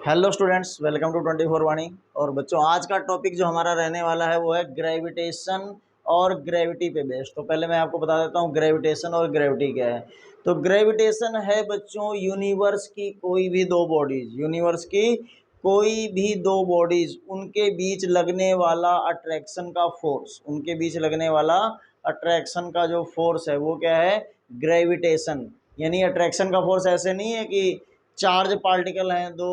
Hello students, welcome to 24 वाणी। और बच्चों, आज का टॉपिक जो हमारा रहने वाला है वो है ग्रेविटेशन और ग्रेविटी पे बेस्ड। तो पहले मैं आपको बता देता हूँ ग्रेविटेशन और ग्रेविटी क्या है। तो ग्रेविटेशन है बच्चों यूनिवर्स की कोई भी दो बॉडीज, यूनिवर्स की कोई भी दो बॉडीज, उनके बीच लगने वाला अट्रैक्शन का फोर्स, उनके बीच लगने वाला अट्रैक्शन का जो फोर्स है वो क्या है, ग्रेविटेशन। यानी अट्रैक्शन का फोर्स ऐसे नहीं है कि चार्ज पार्टिकल हैं दो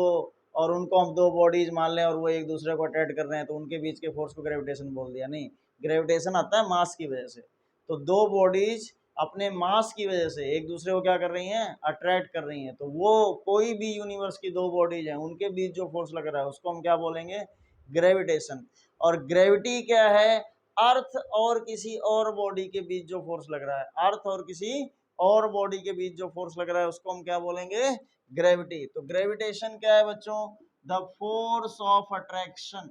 और उनको हम दो बॉडीज मान लें और वो एक दूसरे को अट्रैक्ट कर रहे हैं तो उनके बीच के फोर्स को ग्रेविटेशन बोल दिया। नहीं, ग्रेविटेशन आता है मास की वजह से। तो दो बॉडीज अपने मास की वजह से एक दूसरे को क्या कर रही हैं, अट्रैक्ट कर रही हैं। तो वो कोई भी यूनिवर्स की दो बॉडीज हैं उनके बीच जो फोर्स लग रहा है उसको हम क्या बोलेंगे, ग्रेविटेशन। और ग्रेविटी क्या है, अर्थ और किसी और बॉडी के बीच जो फोर्स लग रहा है, अर्थ और किसी और बॉडी के बीच जो फोर्स लग रहा है उसको हम क्या बोलेंगे, ग्रेविटी। तो ग्रेविटेशन क्या है बच्चों, the force of attraction,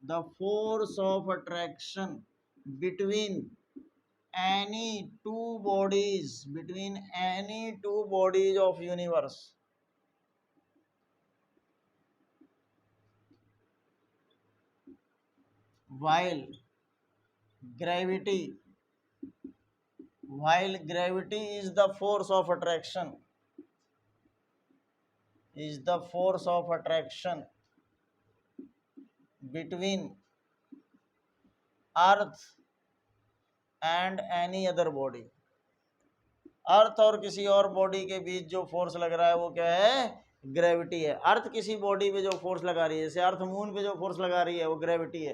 the force of attraction between any two bodies, between any two bodies of universe. while gravity while gravity is the force of attraction, is the force of attraction between earth and any other body। अर्थ और किसी और body के बीच जो force लग रहा है वो क्या है, ग्रेविटी है। अर्थ किसी बॉडी पे जो फोर्स लगा रही है, जैसे अर्थ मून पे जो फोर्स लगा रही है वो ग्रेविटी है,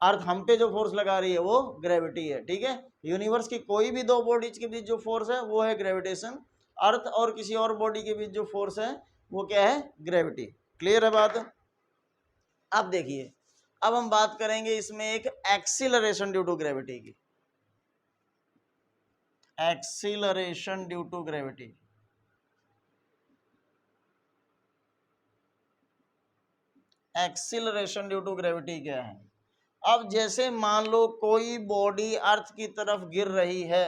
अर्थ हम पे जो फोर्स लगा रही है वो ग्रेविटी है। ठीक है, यूनिवर्स की कोई भी दो बॉडीज के बीच जो फोर्स है वो है ग्रेविटेशन। अर्थ और किसी और बॉडी के बीच जो फोर्स है वो क्या है, ग्रेविटी। क्लियर है बात। अब देखिए, अब हम बात करेंगे इसमें एक एक्सीलरेशन ड्यू टू ग्रेविटी की। Acceleration due to gravity, acceleration due to gravity क्या है। अब जैसे मान लो कोई बॉडी अर्थ की तरफ गिर रही है,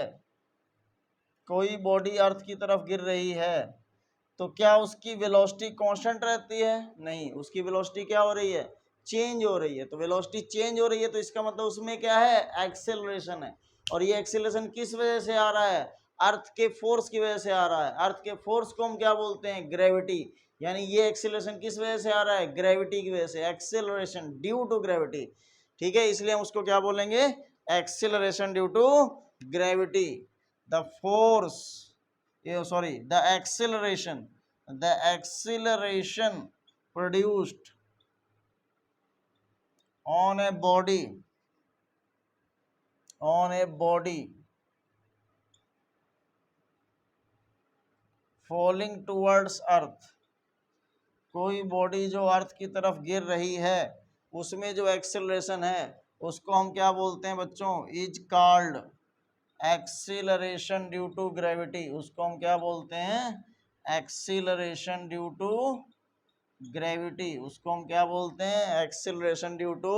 कोई बॉडी अर्थ की तरफ गिर रही है, तो क्या उसकी वेलोसिटी कांस्टेंट रहती है? नहीं, उसकी वेलोसिटी क्या हो रही है, चेंज हो रही है। तो वेलोसिटी चेंज हो रही है तो इसका मतलब उसमें क्या है, एक्सेलरेशन है। और ये एक्सेलरेशन किस वजह से आ रहा है, अर्थ के फोर्स की वजह से आ रहा है। अर्थ के फोर्स को हम क्या बोलते हैं, ग्रेविटी। यानी ये एक्सेलरेशन किस वजह से आ रहा है, ग्रेविटी की वजह से, एक्सेलरेशन ड्यू टू ग्रेविटी। ठीक है, इसलिए हम उसको क्या बोलेंगे, acceleration due to gravity. The force, sorry, the acceleration produced on a body falling towards earth। कोई बॉडी जो अर्थ की तरफ गिर रही है उसमें जो एक्सेलरेशन है उसको हम क्या बोलते हैं बच्चों, is called acceleration due to gravity. उसको हम क्या बोलते हैं, एक्सीलरेशन ड्यू टू ग्रेविटी। उसको हम क्या बोलते हैं, एक्सीलरेशन ड्यू टू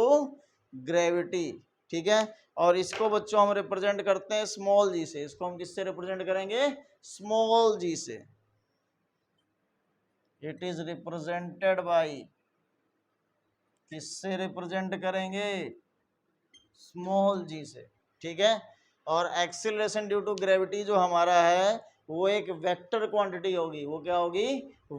ग्रेविटी। ठीक है, और इसको बच्चों हम रिप्रेजेंट करते हैं स्मॉल जी से। इसको हम किससे रिप्रेजेंट करेंगे, स्मॉल जी से। इट इज रिप्रेजेंटेड बाय, किससे रिप्रेजेंट करेंगे, स्मॉल जी से। ठीक है, और एक्सीलरेशन ड्यू टू ग्रेविटी जो हमारा है वो एक वेक्टर क्वांटिटी होगी। वो क्या होगी,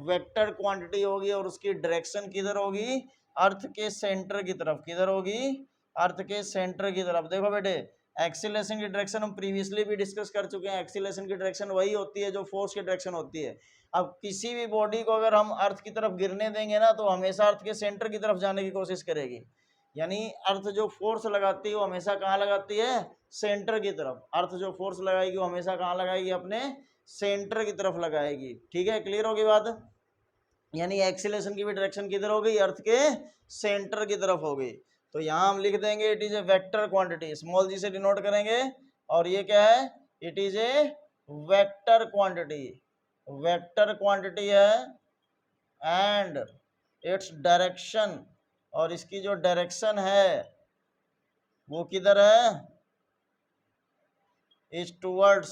वेक्टर क्वांटिटी होगी। और उसकी डायरेक्शन किधर होगी, अर्थ के सेंटर की तरफ। किधर होगी, अर्थ के सेंटर की तरफ। देखो बेटे, एक्सीलरेशन की डायरेक्शन हम प्रीवियसली भी डिस्कस कर चुके हैं। एक्सीलरेशन की डायरेक्शन वही होती है जो फोर्स की डायरेक्शन होती है। अब किसी भी बॉडी को अगर हम अर्थ की तरफ गिरने देंगे ना तो हमेशा अर्थ के सेंटर की तरफ जाने की कोशिश करेगी। यानी अर्थ जो फोर्स लगाती है वो हमेशा कहाँ लगाती है, सेंटर की तरफ। अर्थ जो फोर्स लगाएगी वो हमेशा कहाँ लगाएगी, अपने सेंटर की तरफ लगाएगी। ठीक है, क्लियर होगी बात। यानी एक्सीलरेशन की भी डायरेक्शन किधर हो गई, अर्थ के सेंटर की तरफ हो गई। तो यहाँ हम लिख देंगे it is a vector quantity, small g से डिनोट करेंगे। और ये क्या है, it is a vector quantity, vector quantity है। एंड इट्स डायरेक्शन, और इसकी जो डायरेक्शन है वो किधर है, is towards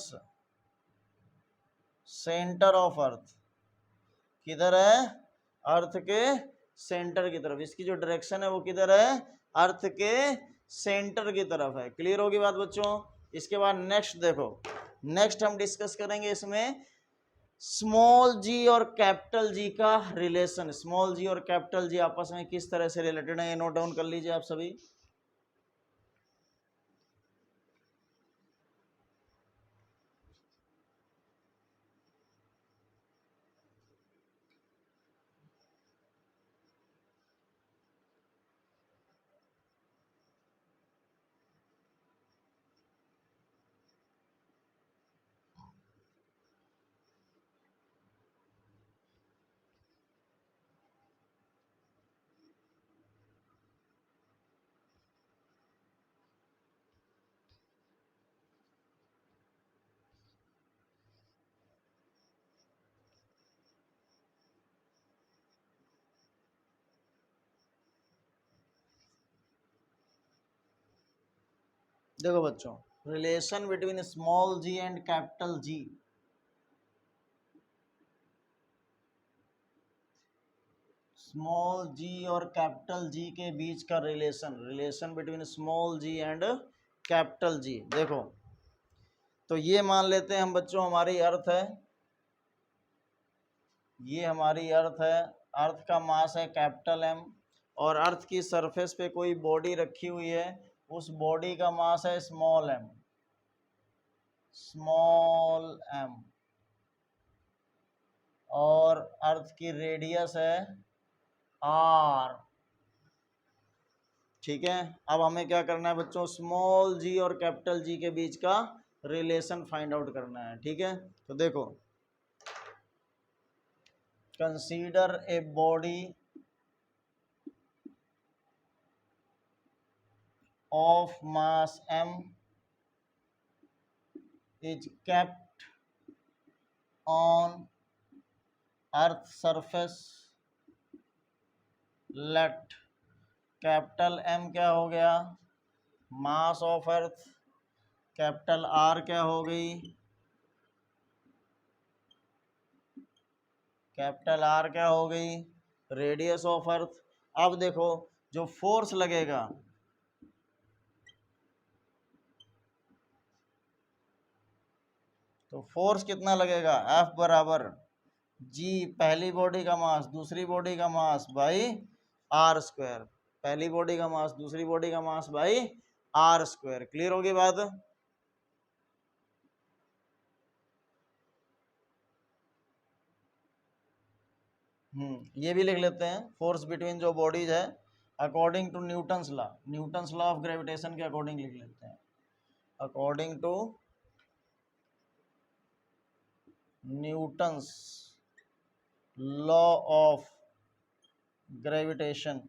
centre of earth. किधर है, अर्थ के सेंटर की तरफ, इसकी जो डायरेक्शन है वो किधर है, अर्थ के सेंटर की तरफ है। क्लियर होगी बात बच्चों। इसके बाद नेक्स्ट देखो, नेक्स्ट हम डिस्कस करेंगे इसमें स्मॉल जी और कैपिटल जी का रिलेशन। स्मॉल जी और कैपिटल जी आपस में किस तरह से रिलेटेड है, ये नोट डाउन कर लीजिए आप सभी। देखो बच्चों, relation between small g and capital G. Small जी और कैपिटल जी के बीच का relation, relation between small g and capital G. देखो तो ये मान लेते हैं हम बच्चों, हमारी अर्थ है, ये हमारी अर्थ है, अर्थ का मास है कैपिटल एम, और अर्थ की सरफेस पे कोई बॉडी रखी हुई है, उस बॉडी का मास है स्मॉल एम, स्मॉल एम, और अर्थ की रेडियस है आर। ठीक है, अब हमें क्या करना है बच्चों, स्मॉल जी और कैपिटल जी के बीच का रिलेशन फाइंड आउट करना है। ठीक है, तो देखो, consider a body of mass m is kept on earth surface, let capital m क्या हो गया, mass of earth, capital R क्या हो गई, कैपिटल R क्या हो गई, रेडियस ऑफ अर्थ। अब देखो जो फोर्स लगेगा, तो फोर्स कितना लगेगा, F बराबर जी, पहली बॉडी का मास दूसरी बॉडी का मास बाई आर स्क्वायर, पहली बॉडी का मास दूसरी बॉडी का mass by R square. Clear होगी बात। ये भी लिख लेते हैं, फोर्स बिटवीन जो बॉडीज है according to Newton's law, Newton's law of gravitation के अकॉर्डिंग लिख लेते हैं, according to Newton's law of gravitation.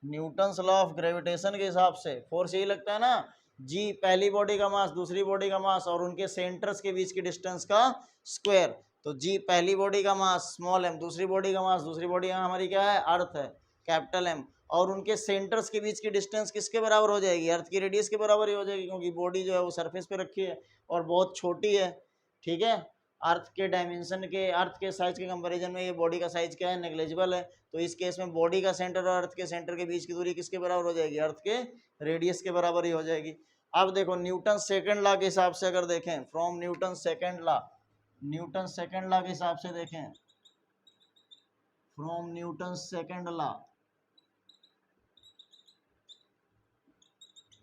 Newton's law of gravitation के हिसाब से फोर्स यही लगता है ना, जी पहली बॉडी का मास दूसरी बॉडी का मास और उनके सेंटर्स के बीच की डिस्टेंस का स्क्वायर। तो जी पहली बॉडी का मास स्मॉल एम, दूसरी बॉडी का मास, दूसरी बॉडी हमारी क्या है, अर्थ है, कैपिटल एम, और उनके सेंटर्स के बीच की डिस्टेंस किसके बराबर हो जाएगी, अर्थ की रेडियस के बराबर ही हो जाएगी, क्योंकि बॉडी जो है वो सरफेस पे रखी है और बहुत छोटी है। ठीक है, अर्थ के डायमेंशन के, अर्थ के साइज के कंपैरिजन में ये बॉडी का साइज क्या है, नेग्लिजिबल है। तो इस केस में बॉडी का सेंटर और अर्थ के सेंटर के बीच की दूरी किसके बराबर हो जाएगी, अर्थ के रेडियस के बराबर ही हो जाएगी। अब देखो न्यूटन सेकंड लॉ के हिसाब से अगर देखें, from Newton second law, Newton second law के हिसाब से देखें, from Newton second law,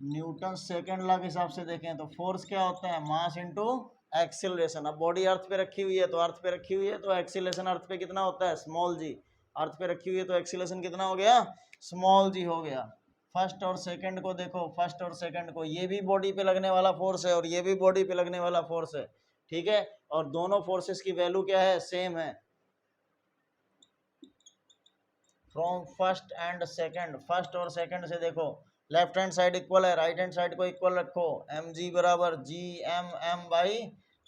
Newton second law के हिसाब से देखें तो फोर्स क्या होता है, मास इनटू एक्सीलरेशन। अब बॉडी अर्थ पे रखी हुई है, तो अर्थ पे रखी हुई है तो एक्सीलरेशन अर्थ पे कितना होता है, स्मॉल जी। अर्थ पे रखी हुई है तो एक्सीलरेशन कितना हो गया, स्मॉल जी हो गया। फर्स्ट और सेकंड को देखो, फर्स्ट और सेकंड को, ये भी बॉडी पे लगने वाला फोर्स है और ये भी बॉडी पे लगने वाला फोर्स है। ठीक है, और दोनों फोर्सेस की वैल्यू क्या है, सेम है। From first and second, first और सेकंड से देखो, लेफ्ट हैंड साइड इक्वल है, राइट हैंड साइड को इक्वल रखो, एम जी बराबर G M M by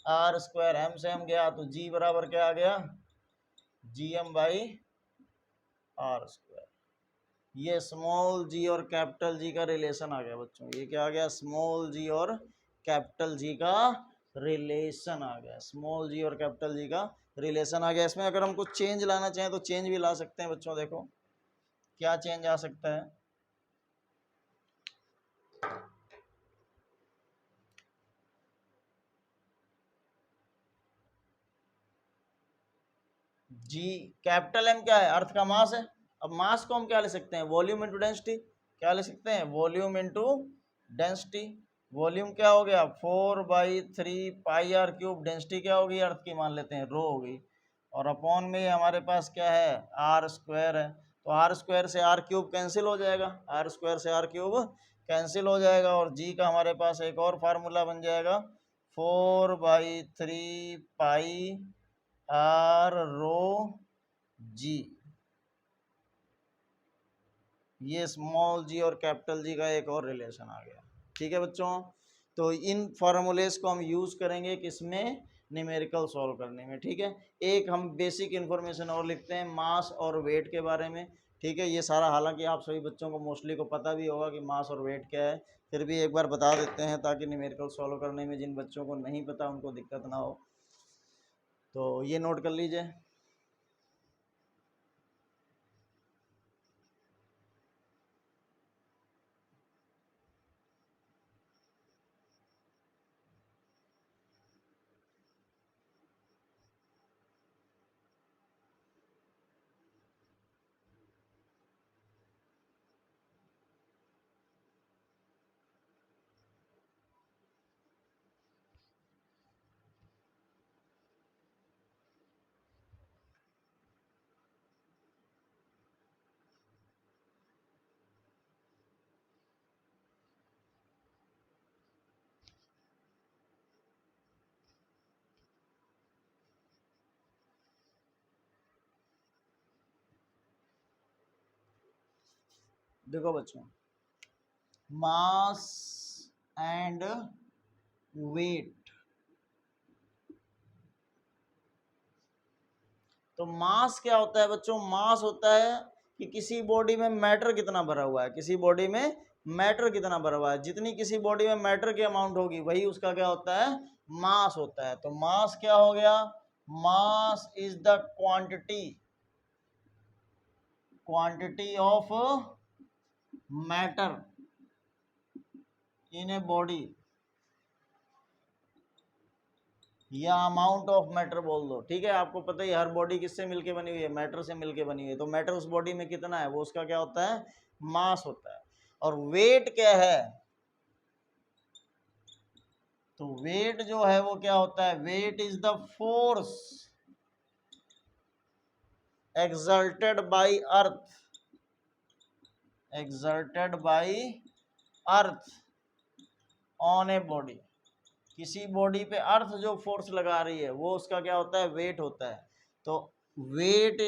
R square, M से एम गया तो जी बराबर क्या आ गया, G M by R square. ये स्मॉल जी और कैपिटल जी का रिलेशन आ गया बच्चों, ये क्या आ गया, स्मॉल जी और कैपिटल जी का रिलेशन आ गया, स्मॉल जी और कैपिटल जी का रिलेशन आ गया। इसमें अगर हम कुछ चेंज लाना चाहें तो चेंज भी ला सकते हैं बच्चों। देखो क्या चेंज आ सकता है। जी, कैपिटल एम क्या है, अर्थ का मास है। अब मास को हम क्या ले सकते हैं, वॉल्यूम इंटू डेंसिटी। क्या ले सकते हैं, वॉल्यूम इंटू डेंसिटी। वॉल्यूम क्या हो गया, 4/3 पाई r क्यूब। डेंसिटी क्या होगी, अर्थ की मान लेते हैं, रो होगी। और अपॉन में हमारे पास क्या है, आर स्क्वायर है। तो आर स्क्वायर से आर क्यूब कैंसिल हो जाएगा, आर स्क्वायर से आर क्यूब कैंसिल हो जाएगा। और जी का हमारे पास एक और फार्मूला बन जाएगा, 4/3 पाई r रो जी। ये स्मॉल जी और कैपिटल जी का एक और रिलेशन आ गया। ठीक है बच्चों, तो इन फॉर्मूलेस को हम यूज़ करेंगे किसमें, न्यूमेरिकल सॉल्व करने में। ठीक है, एक हम बेसिक इन्फॉर्मेशन और लिखते हैं मास और वेट के बारे में। ठीक है, ये सारा हालांकि आप सभी बच्चों को मोस्टली को पता भी होगा कि मास और वेट क्या है, फिर भी एक बार बता देते हैं ताकि न्यूमेरिकल सॉल्व करने में जिन बच्चों को नहीं पता उनको दिक्कत ना हो। तो ये नोट कर लीजिए। देखो बच्चों, मास एंड वेट। तो मास क्या होता है बच्चों, मास होता है कि किसी बॉडी में मैटर कितना भरा हुआ है, किसी बॉडी में मैटर कितना भरा हुआ है। जितनी किसी बॉडी में मैटर की अमाउंट होगी वही उसका क्या होता है, मास होता है। तो मास क्या हो गया, mass is the quantity, quantity of matter in a body, या अमाउंट ऑफ मैटर बोल दो। ठीक है, आपको पता ही हर बॉडी किससे मिलके बनी हुई है, मैटर से मिलके बनी हुई है। तो मैटर उस बॉडी में कितना है वो उसका क्या होता है, मास होता है। और वेट क्या है, तो वेट जो है वो क्या होता है, weight is the force exerted by earth, exerted by earth on a body। किसी बॉडी पे अर्थ जो फोर्स लगा रही है वो उसका क्या होता है, वेट होता है। तो वेट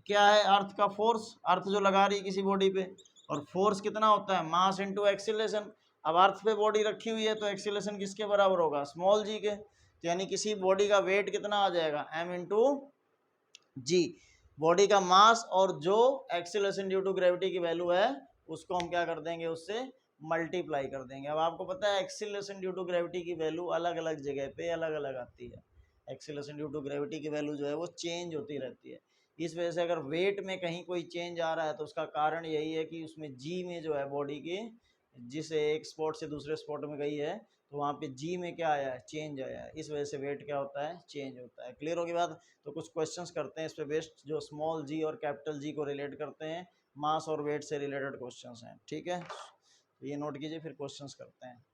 क्या है, अर्थ का फोर्स, अर्थ जो लगा रही है किसी बॉडी पे। और फोर्स कितना होता है, मास इनटू एक्सीलरेशन। अब अर्थ पे बॉडी रखी हुई है तो एक्सीलरेशन किसके बराबर होगा, स्मॉल जी के। तो यानी किसी बॉडी का वेट कितना आ जाएगा, m इंटू जी। बॉडी का मास और जो एक्सीलरेशन ड्यू टू ग्रेविटी की वैल्यू है उसको हम क्या कर देंगे, उससे मल्टीप्लाई कर देंगे। अब आपको पता है एक्सीलरेशन ड्यू टू ग्रेविटी की वैल्यू अलग अलग जगह पे अलग अलग आती है। एक्सीलरेशन ड्यू टू ग्रेविटी की वैल्यू जो है वो चेंज होती रहती है। इस वजह से अगर वेट में कहीं कोई चेंज आ रहा है तो उसका कारण यही है कि उसमें जी में जो है बॉडी के, जिस एक स्पॉट से दूसरे स्पॉट में गई है तो वहाँ पे जी में क्या आया है, चेंज आया है। इस वजह से वेट क्या होता है, चेंज होता है। क्लियर होगी बात। तो कुछ क्वेश्चंस करते हैं इस पे बेस्ड, जो स्मॉल जी और कैपिटल जी को रिलेट करते हैं, मास और वेट से रिलेटेड क्वेश्चंस हैं। ठीक है, तो ये नोट कीजिए, फिर क्वेश्चंस करते हैं।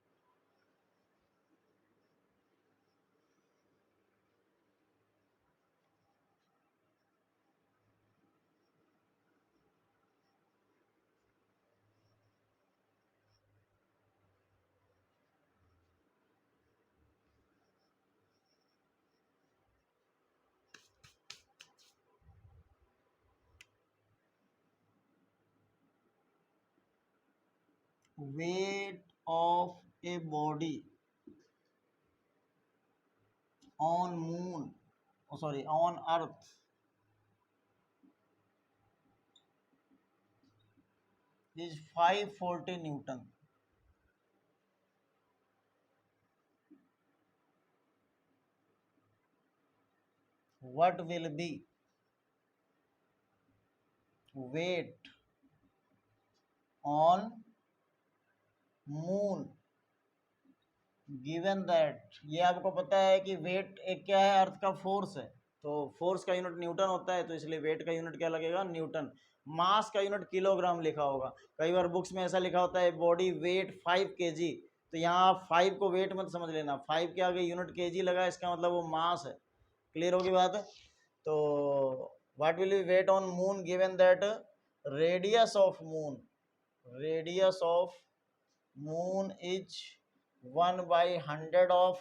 Weight of a body on moon, sorry on earth is 540 newton. What will be weight on moon given that, ये आपको पता है कि वेट एक क्या है, अर्थ का फोर्स है, तो फोर्स का यूनिट न्यूटन होता है, तो इसलिए वेट का यूनिट क्या लगेगा, न्यूटन। मास का यूनिट किलोग्राम लिखा होगा, कई बार बुक्स में ऐसा लिखा होता है बॉडी वेट 5 kg, तो यहाँ आप 5 को वेट मत समझ लेना, 5 के आगे यूनिट kg लगा, इसका मतलब वो मास है। क्लियर होगी बात? तो what will be weight on moon given that radius of moon, radius of moon is 1/100 of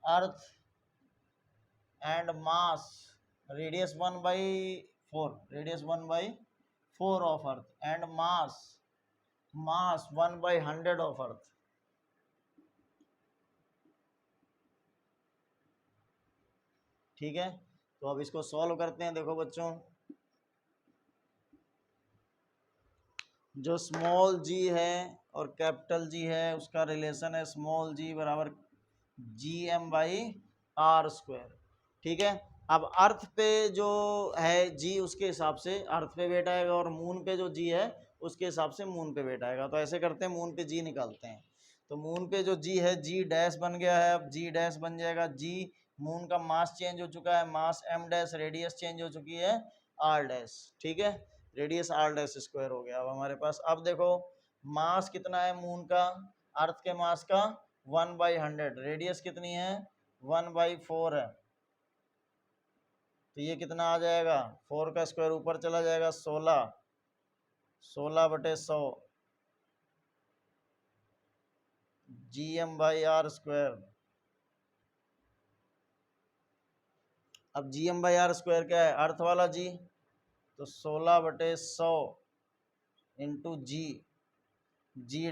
earth and mass radius 1/4, radius 1/4 of earth and mass 1/100 of earth। ठीक है, तो अब इसको सॉल्व करते हैं। देखो बच्चों, जो स्मॉल जी है और कैपिटल जी है उसका रिलेशन है स्मॉल जी बराबर GM/R²। ठीक है, अब अर्थ पे जो है जी उसके हिसाब से अर्थ पे वेट आएगा और मून पे जो जी है उसके हिसाब से मून पे वेट आएगा। तो ऐसे करते हैं, मून पे जी निकालते हैं। तो मून पे जो जी है जी डैश बन गया है, अब जी डैश बन जाएगा जी, मून का मास चेंज हो चुका है, मास m डैश, रेडियस चेंज हो चुकी है r डैश। ठीक है, रेडियस r डैश स्क्वायर हो गया अब हमारे पास। अब देखो मास कितना है मून का, अर्थ के मास का 1/100, रेडियस कितनी है 1/4 है, तो ये कितना आ जाएगा, 4 का स्क्वायर ऊपर चला जाएगा 16, 16/100 GM/R²। अब GM/R² क्या है, अर्थ वाला जी, तो 16/100 इंटू जी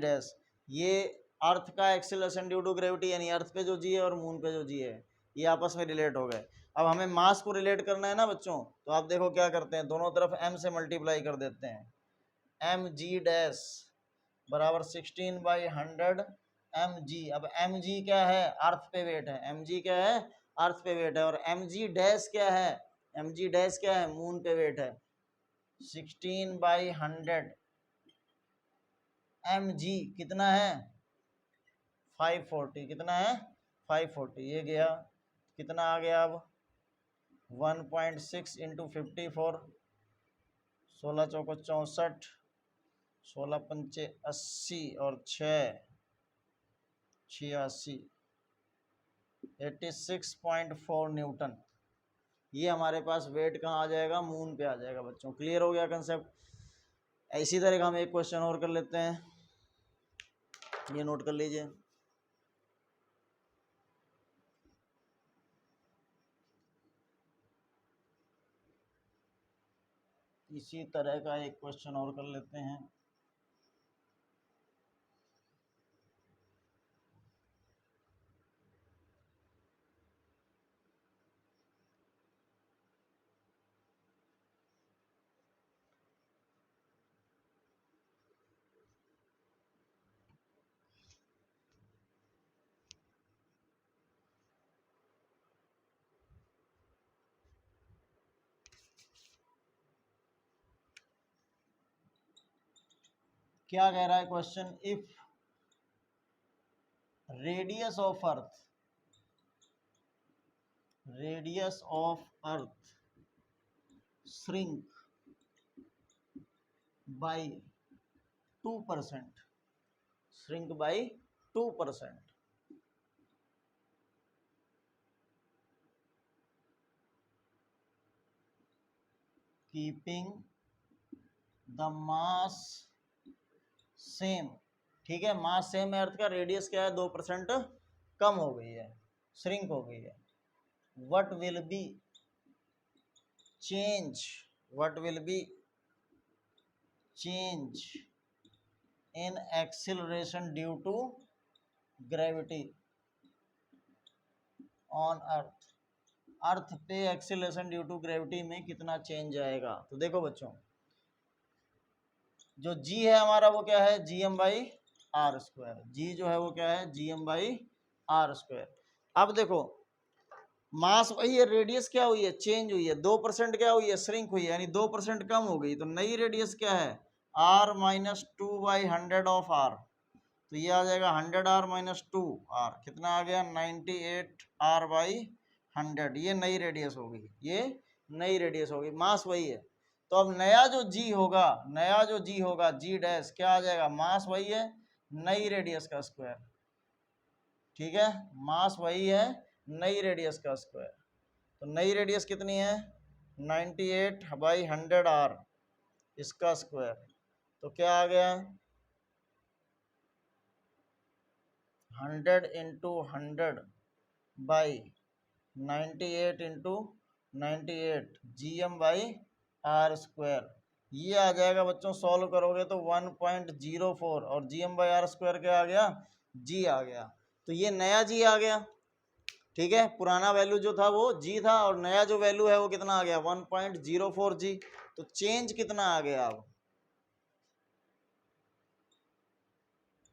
डैश, ये अर्थ का एक्सीलरेशन ड्यू टू ग्रेविटी, यानी अर्थ पे जो जी है और मून पे जो जी है ये आपस में रिलेट हो गए। अब हमें मास को रिलेट करना है ना बच्चों, तो आप देखो क्या करते हैं, दोनों तरफ m से मल्टीप्लाई कर देते हैं, mg डैश बराबर 16/100 mg। अब mg क्या है, अर्थ पे वेट है, mg क्या है, अर्थ पे वेट है, और mg डैश क्या है, mg डैश क्या है, मून पे वेट है। 16/100 mg कितना है 540, कितना है 540, ये गया कितना आ गया अब 1.6 इंटू 54, 16 चौको 64, 16 पंचे 80 और 6 86, 86.4 न्यूटन। ये हमारे पास वेट कहाँ आ जाएगा, मून पे आ जाएगा बच्चों। क्लियर हो गया कंसेप्ट। इसी तरह का हम एक क्वेश्चन और कर लेते हैं, ये नोट कर लीजिए। इसी तरह का एक क्वेश्चन और कर लेते हैं। क्या कह रहा है question, if radius of earth, radius of earth shrink by 2%, shrink by 2%, keeping the mass same. ठीक है, मास सेम है अर्थ का, रेडियस क्या है 2% कम हो गई है, श्रिंक हो गई है। What will be change, what will be change in acceleration due to gravity on earth, earth पे एक्सिलरेशन ड्यू टू ग्रेविटी में कितना चेंज आएगा। तो देखो बच्चों, जो g है हमारा वो क्या है GM/R², जी जो है वो क्या है GM/R²। अब देखो मास वही है, रेडियस क्या हुई है, चेंज हुई है, 2% क्या हुई है, श्रिंक हुई है, यानी 2% कम हो गई। तो नई रेडियस क्या है, r माइनस 2/100 ऑफ r। तो ये आ जाएगा 100r माइनस 2r, कितना आ गया 98r/100। ये नई रेडियस होगी, ये नई रेडियस होगी, मास वही है। तो अब नया जो g होगा, नया जो g होगा, g डैश क्या आ जाएगा, मास वही है, नई रेडियस का स्क्वायर। ठीक है, मास वही है, नई रेडियस का स्क्वायर। तो नई रेडियस कितनी है, 98/100r, इसका स्क्वायर। तो क्या आ गया, 100 इंटू 100/98 इंटू 98 GM/r²। ये आ जाएगा बच्चों, सॉल्व करोगे तो 1.04, और GM/r² क्या आ गया, g आ गया। तो ये नया g आ गया। ठीक है, पुराना वैल्यू जो था वो g था, और नया जो वैल्यू है वो कितना आ गया, 1.04 g। तो चेंज कितना आ गया, अब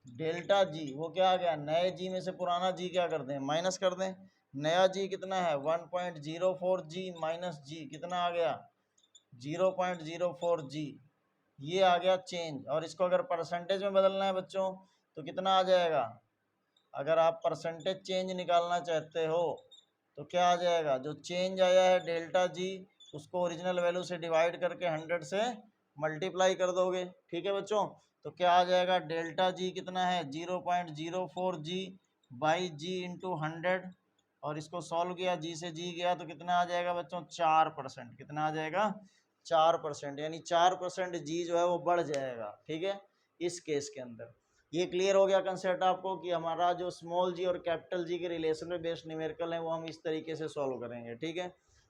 डेल्टा जी वो क्या आ गया, नए जी में से पुराना जी क्या कर दें, माइनस कर दें। नया जी कितना है, 1.04 जी माइनस जी कितना आ गया, 0.04 जी। ये आ गया चेंज। और इसको अगर परसेंटेज में बदलना है बच्चों तो कितना आ जाएगा, अगर आप परसेंटेज चेंज निकालना चाहते हो तो क्या आ जाएगा, जो चेंज आया है डेल्टा जी, उसको ओरिजिनल वैल्यू से डिवाइड करके 100 से मल्टीप्लाई कर दोगे। ठीक है बच्चों, तो क्या आ जाएगा, डेल्टा जी कितना है, 0.04 जी बाई जी इंटू 100, और इसको सॉल्व किया, जी से जी गया तो कितना आ जाएगा बच्चों, 4%। कितना आ जाएगा, 4%, यानी 4% जी जो है वो बढ़ जाएगा। ठीक है, इस केस के अंदर ये क्लियर हो गया कंसेप्ट आपको, कि हमारा जो स्मॉल जी और कैपिटल जी के रिलेशन में बेस्ड न्यूमेरिकल है वो हम इस तरीके से सॉल्व करेंगे। ठीक है,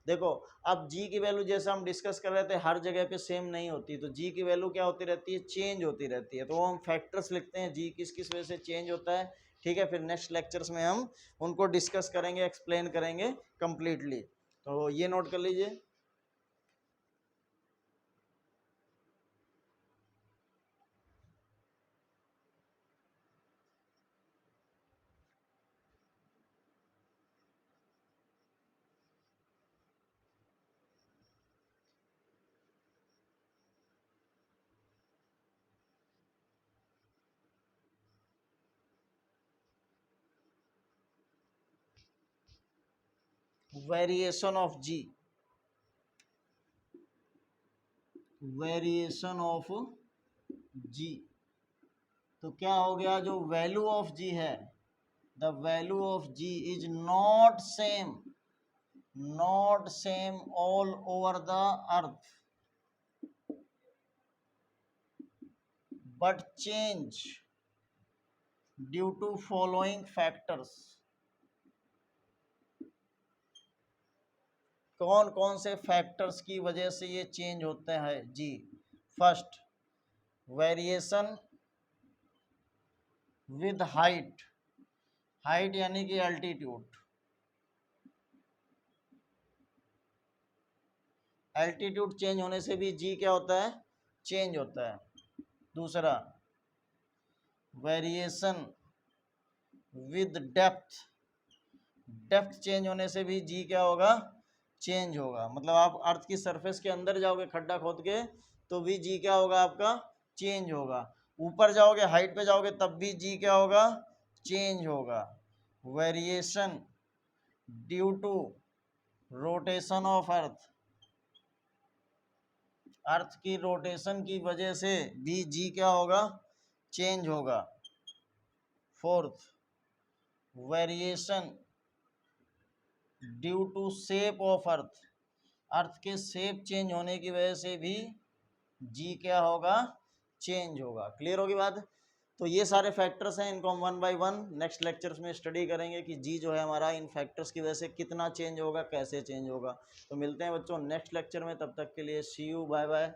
देखो अब जी की वैल्यू जैसे हम डिस्कस कर रहे थे हर जगह पे सेम नहीं होती, तो जी की वैल्यू क्या होती रहती है, चेंज होती रहती है। तो वो हम फैक्टर्स लिखते हैं, जी किस किस वजह से चेंज होता है। ठीक है, फिर नेक्स्ट लेक्चर्स में हम उनको डिस्कस करेंगे, एक्सप्लेन करेंगे कंप्लीटली। तो ये नोट कर लीजिए। Variation of g, variation of g, तो क्या हो गया, जो वैल्यू ऑफ जी है, the value of g is not same all over the earth, but change due to following factors. कौन कौन से फैक्टर्स की वजह से ये चेंज होते हैं g. First, variation with height, height यानी कि एल्टीट्यूड, एल्टीट्यूड चेंज होने से भी जी क्या होता है, चेंज होता है। दूसरा, variation with depth, depth change होने से भी जी क्या होगा, चेंज होगा। मतलब आप अर्थ की सरफेस के अंदर जाओगे खड्डा खोद के तो भी जी क्या होगा, आपका चेंज होगा। ऊपर जाओगे, हाइट पे जाओगे, तब भी जी क्या होगा, चेंज होगा। Variation due to rotation of earth, earth की रोटेशन की वजह से भी जी क्या होगा, चेंज होगा। Fourth, variation due to shape of earth, earth के शेप चेंज होने की वजह से भी जी क्या होगा, चेंज होगा। क्लियर होगी बात। तो ये सारे फैक्टर्स हैं, इनको हम one by one next lectures में स्टडी करेंगे कि जी जो है हमारा इन फैक्टर्स की वजह से कितना चेंज होगा, कैसे चेंज होगा। तो मिलते हैं बच्चों नेक्स्ट लेक्चर में, तब तक के लिए सी यू, बाय बाय।